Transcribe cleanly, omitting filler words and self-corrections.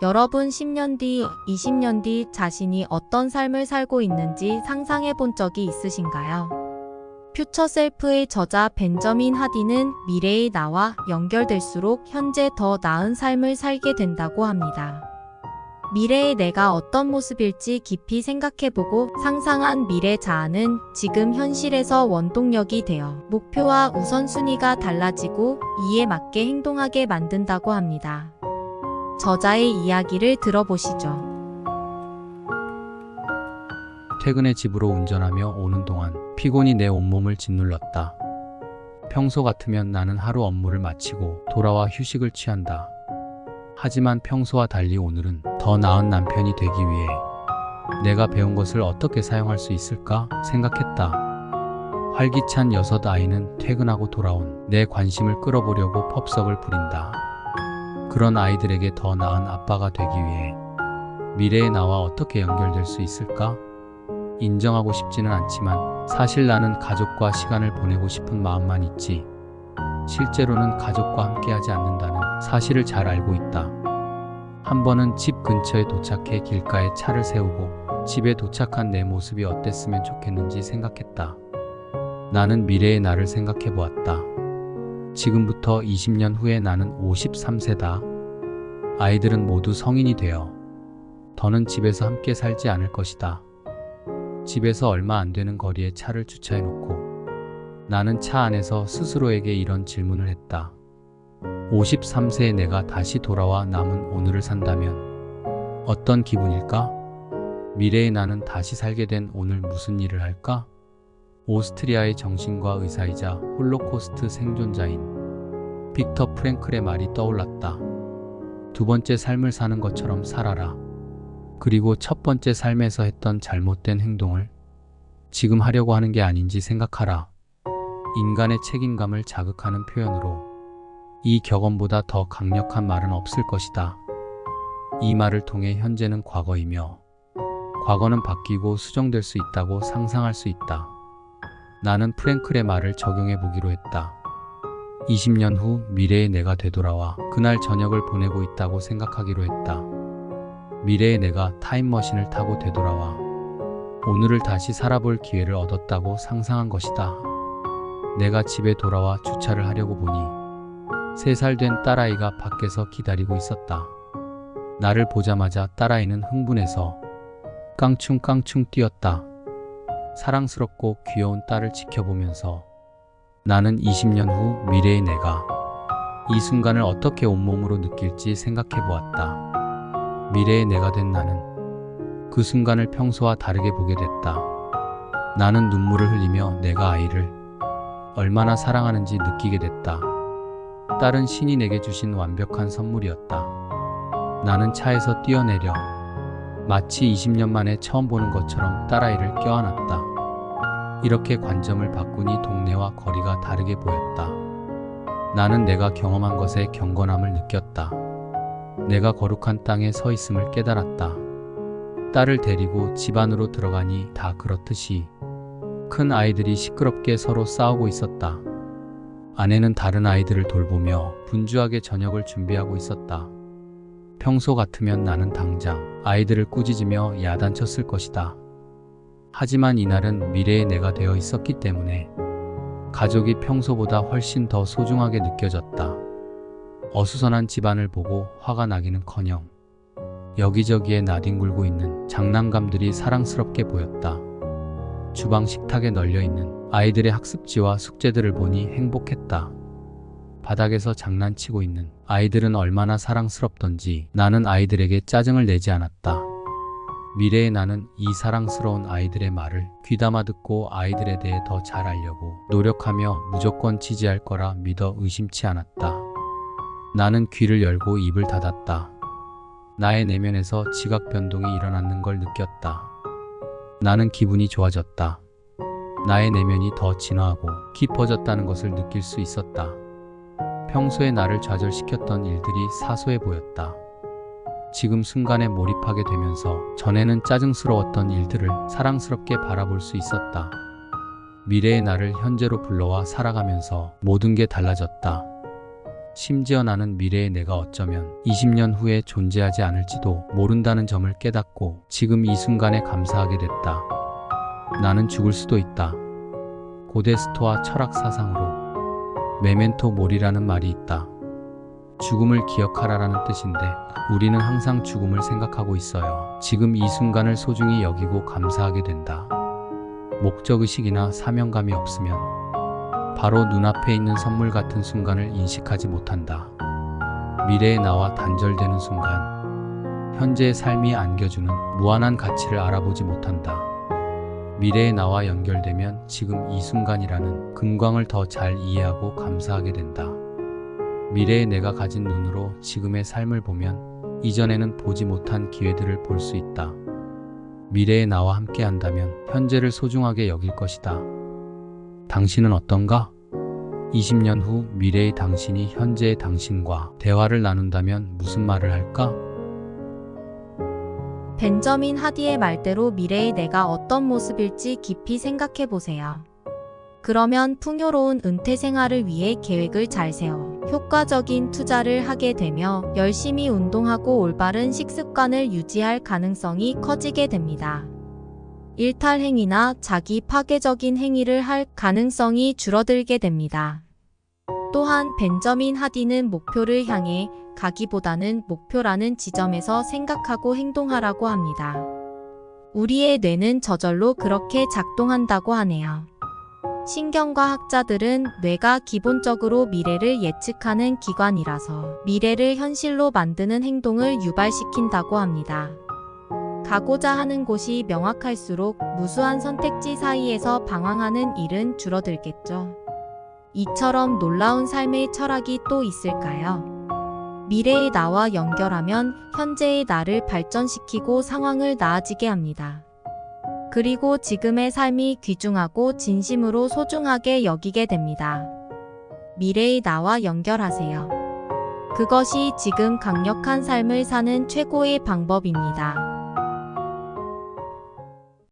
여러분 10년 뒤, 20년 뒤 자신이 어떤 삶을 살고 있는지 상상해 본 적이 있으신가요? 퓨처셀프의 저자 벤저민 하디는 미래의 나와 연결될수록 현재 더 나은 삶을 살게 된다고 합니다. 미래의 내가 어떤 모습일지 깊이 생각해보고 상상한 미래 자아는 지금 현실에서 원동력이 되어 목표와 우선순위가 달라지고 이에 맞게 행동하게 만든다고 합니다. 저자의 이야기를 들어보시죠. 퇴근해 집으로 운전하며 오는 동안 피곤이 내 온몸을 짓눌렀다. 평소 같으면 나는 하루 업무를 마치고 돌아와 휴식을 취한다. 하지만 평소와 달리 오늘은 더 나은 남편이 되기 위해 내가 배운 것을 어떻게 사용할 수 있을까 생각했다. 활기찬 6아이는 퇴근하고 돌아온 내 관심을 끌어보려고 펍석을 부린다. 그런 아이들에게 더 나은 아빠가 되기 위해 미래의 나와 어떻게 연결될 수 있을까? 인정하고 싶지는 않지만 사실 나는 가족과 시간을 보내고 싶은 마음만 있지 실제로는 가족과 함께하지 않는다는 사실을 잘 알고 있다. 한 번은 집 근처에 도착해 길가에 차를 세우고 집에 도착한 내 모습이 어땠으면 좋겠는지 생각했다. 나는 미래의 나를 생각해 보았다. 지금부터 20년 후에 나는 53세다. 아이들은 모두 성인이 되어 더는 집에서 함께 살지 않을 것이다. 집에서 얼마 안 되는 거리에 차를 주차해 놓고 나는 차 안에서 스스로에게 이런 질문을 했다. 53세의 내가 다시 돌아와 남은 오늘을 산다면 어떤 기분일까? 미래의 나는 다시 살게 된 오늘 무슨 일을 할까? 오스트리아의 정신과 의사이자 홀로코스트 생존자인 빅터 프랭클의 말이 떠올랐다. 두 번째 삶을 사는 것처럼 살아라. 그리고 첫 번째 삶에서 했던 잘못된 행동을 지금 하려고 하는 게 아닌지 생각하라. 인간의 책임감을 자극하는 표현으로 이 격언보다 더 강력한 말은 없을 것이다. 이 말을 통해 현재는 과거이며 과거는 바뀌고 수정될 수 있다고 상상할 수 있다. 나는 프랭클의 말을 적용해 보기로 했다. 20년 후 미래의 내가 되돌아와 그날 저녁을 보내고 있다고 생각하기로 했다. 미래의 내가 타임머신을 타고 되돌아와 오늘을 다시 살아볼 기회를 얻었다고 상상한 것이다. 내가 집에 돌아와 주차를 하려고 보니 3살 된 딸아이가 밖에서 기다리고 있었다. 나를 보자마자 딸아이는 흥분해서 깡충깡충 뛰었다. 사랑스럽고 귀여운 딸을 지켜보면서 나는 20년 후 미래의 내가 이 순간을 어떻게 온몸으로 느낄지 생각해 보았다. 미래의 내가 된 나는 그 순간을 평소와 다르게 보게 됐다. 나는 눈물을 흘리며 내가 아이를 얼마나 사랑하는지 느끼게 됐다. 딸은 신이 내게 주신 완벽한 선물이었다. 나는 차에서 뛰어내려 마치 20년 만에 처음 보는 것처럼 딸아이를 껴안았다. 이렇게 관점을 바꾸니 동네와 거리가 다르게 보였다. 나는 내가 경험한 것의 경건함을 느꼈다. 내가 거룩한 땅에 서 있음을 깨달았다. 딸을 데리고 집 안으로 들어가니 다 그렇듯이 큰 아이들이 시끄럽게 서로 싸우고 있었다. 아내는 다른 아이들을 돌보며 분주하게 저녁을 준비하고 있었다. 평소 같으면 나는 당장 아이들을 꾸짖으며 야단쳤을 것이다. 하지만 이날은 미래의 내가 되어 있었기 때문에 가족이 평소보다 훨씬 더 소중하게 느껴졌다. 어수선한 집안을 보고 화가 나기는커녕 여기저기에 나뒹굴고 있는 장난감들이 사랑스럽게 보였다. 주방 식탁에 널려있는 아이들의 학습지와 숙제들을 보니 행복했다. 바닥에서 장난치고 있는 아이들은 얼마나 사랑스럽던지 나는 아이들에게 짜증을 내지 않았다. 미래의 나는 이 사랑스러운 아이들의 말을 귀담아 듣고 아이들에 대해 더 잘 알려고 노력하며 무조건 지지할 거라 믿어 의심치 않았다. 나는 귀를 열고 입을 닫았다. 나의 내면에서 지각 변동이 일어나는 걸 느꼈다. 나는 기분이 좋아졌다. 나의 내면이 더 진화하고 깊어졌다는 것을 느낄 수 있었다. 평소에 나를 좌절시켰던 일들이 사소해 보였다. 지금 순간에 몰입하게 되면서 전에는 짜증스러웠던 일들을 사랑스럽게 바라볼 수 있었다. 미래의 나를 현재로 불러와 살아가면서 모든 게 달라졌다. 심지어 나는 미래의 내가 어쩌면 20년 후에 존재하지 않을지도 모른다는 점을 깨닫고 지금 이 순간에 감사하게 됐다. 나는 죽을 수도 있다. 고대 스토아 철학 사상으로 메멘토 모리라는 말이 있다. 죽음을 기억하라라는 뜻인데 우리는 항상 죽음을 생각하고 있어요. 지금 이 순간을 소중히 여기고 감사하게 된다. 목적의식이나 사명감이 없으면 바로 눈앞에 있는 선물 같은 순간을 인식하지 못한다. 미래의 나와 단절되는 순간 현재의 삶이 안겨주는 무한한 가치를 알아보지 못한다. 미래의 나와 연결되면 지금 이 순간이라는 금광을 더 잘 이해하고 감사하게 된다. 미래의 내가 가진 눈으로 지금의 삶을 보면 이전에는 보지 못한 기회들을 볼 수 있다. 미래의 나와 함께 한다면 현재를 소중하게 여길 것이다. 당신은 어떤가? 20년 후 미래의 당신이 현재의 당신과 대화를 나눈다면 무슨 말을 할까? 벤저민 하디의 말대로 미래의 내가 어떤 모습일지 깊이 생각해 보세요. 그러면 풍요로운 은퇴 생활을 위해 계획을 잘 세워 효과적인 투자를 하게 되며 열심히 운동하고 올바른 식습관을 유지할 가능성이 커지게 됩니다. 일탈 행위나 자기 파괴적인 행위를 할 가능성이 줄어들게 됩니다. 또한 벤저민 하디는 목표를 향해 가기보다는 목표라는 지점에서 생각하고 행동하라고 합니다. 우리의 뇌는 저절로 그렇게 작동한다고 하네요. 신경과학자들은 뇌가 기본적으로 미래를 예측하는 기관이라서 미래를 현실로 만드는 행동을 유발시킨다고 합니다. 가고자 하는 곳이 명확할수록 무수한 선택지 사이에서 방황하는 일은 줄어들겠죠. 이처럼 놀라운 삶의 철학이 또 있을까요? 미래의 나와 연결하면 현재의 나를 발전시키고 상황을 나아지게 합니다. 그리고 지금의 삶이 귀중하고 진심으로 소중하게 여기게 됩니다. 미래의 나와 연결하세요. 그것이 지금 강력한 삶을 사는 최고의 방법입니다.